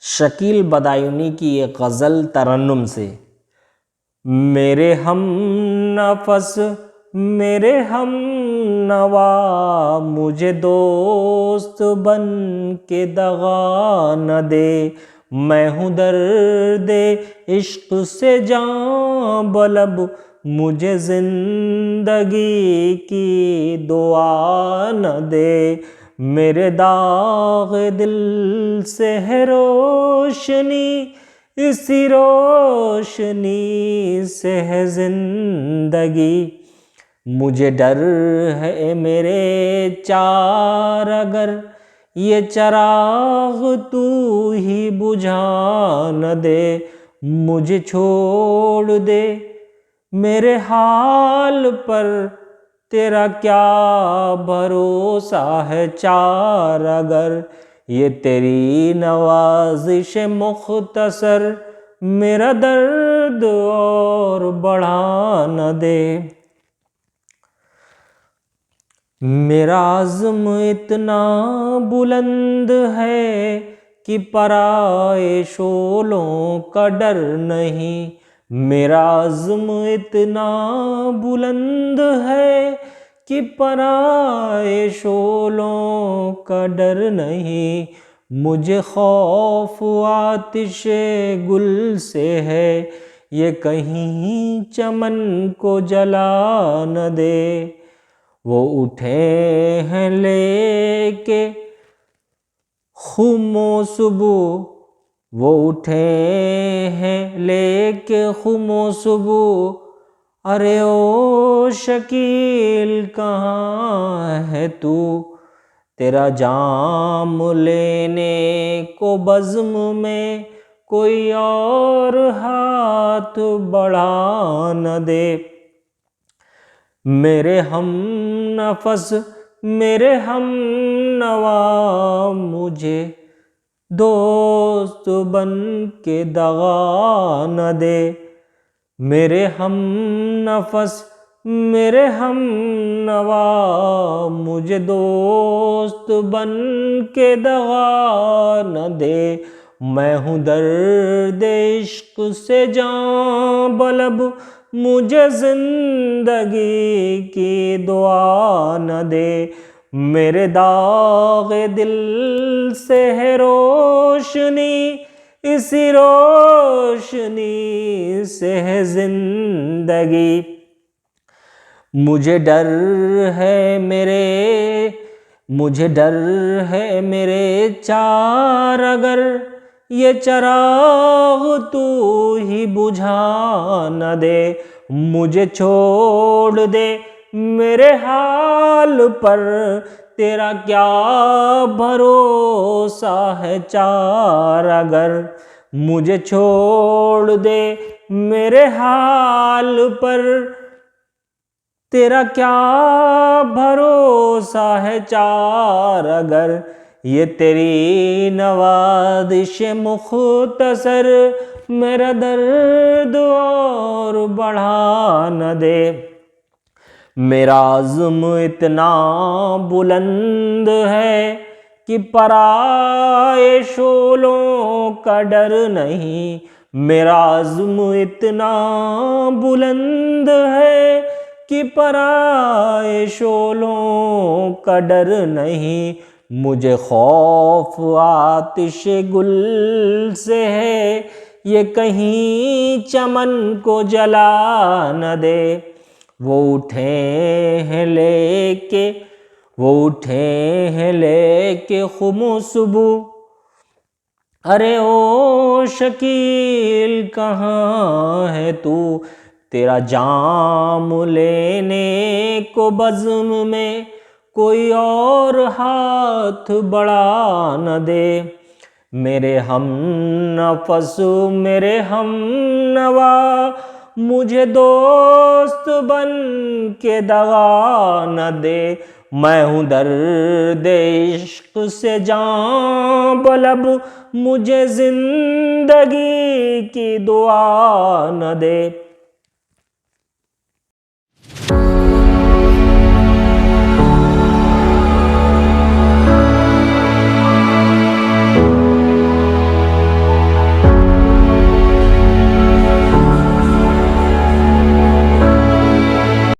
शकील बदायूनी की ये गज़ल तरन्नुम से। मेरे हम नफस मेरे हम नवा, मुझे दोस्त बन के दगा न दे। मैं हूँ दर्द इश्क से जां बलब, मुझे जिंदगी की दुआ न दे। मेरे दाग दिल से है रोशनी, इसी रोशनी से है जिंदगी। मुझे डर है मेरे चार अगर ये चराग तू ही बुझा न दे। मुझे छोड़ दे मेरे हाल पर, तेरा क्या भरोसा है चार अगर। ये तेरी नवाजिश मुख्तसर, मेरा दर्द और बढ़ा न दे। मेरा आज़्म इतना बुलंद है कि पराए शोलों का डर नहीं। मेरा आज़्म इतना बुलंद है कि पराए शोलों का डर नहीं। मुझे खौफ आतिशे गुल से है, ये कहीं चमन को जला न दे। वो उठे हैं लेके खुमो सुबह, वो उठे हैं लेके खुमो सुबह। अरे ओ शकील कहाँ है तू, तेरा जाम लेने को बज़्म में कोई और हाथ बढ़ा न दे। मेरे हम नफस मेरे हम नवा, मुझे दोस्त बन के दगा न दे। मेरे हम नफस मेरे हम नवा, मुझे दोस्त बन के दगा न दे। मैं हूँ दर्द इश्क से जां बलब, मुझे जिंदगी की दुआ न दे। मेरे दाग दिल से है रोशनी, इसी रोशनी से है जिंदगी। मुझे डर है मेरे चार अगर ये चराग तू ही बुझा न दे। मुझे छोड़ दे मेरे हाल पर, तेरा क्या भरोसा है चार अगर। मुझे छोड़ दे मेरे हाल पर, तेरा क्या भरोसा है चार अगर। ये तेरी नवाजिश मुख्तसर, मेरा दर्द और बढ़ा न दे। मेरा आज़्म इतना बुलंद है कि पराए शोलों का डर नहीं। मेरा आज़्म इतना बुलंद है कि पराए शोलों का डर नहीं। मुझे खौफ आतिश गुल से है, ये कहीं चमन को जला न दे। वो उठे हैं लेके खुमो सुबह। अरे ओ शकील कहाँ है तू, तेरा जाम लेने को बज़्म में कोई और हाथ बढ़ा न दे। मेरे हम नफस मेरे हम नवा, मुझे दोस्त बन के दगा न दे। मैं हूँ दर्द इश्क से जां बलब, मुझे जिंदगी की दुआ न दे।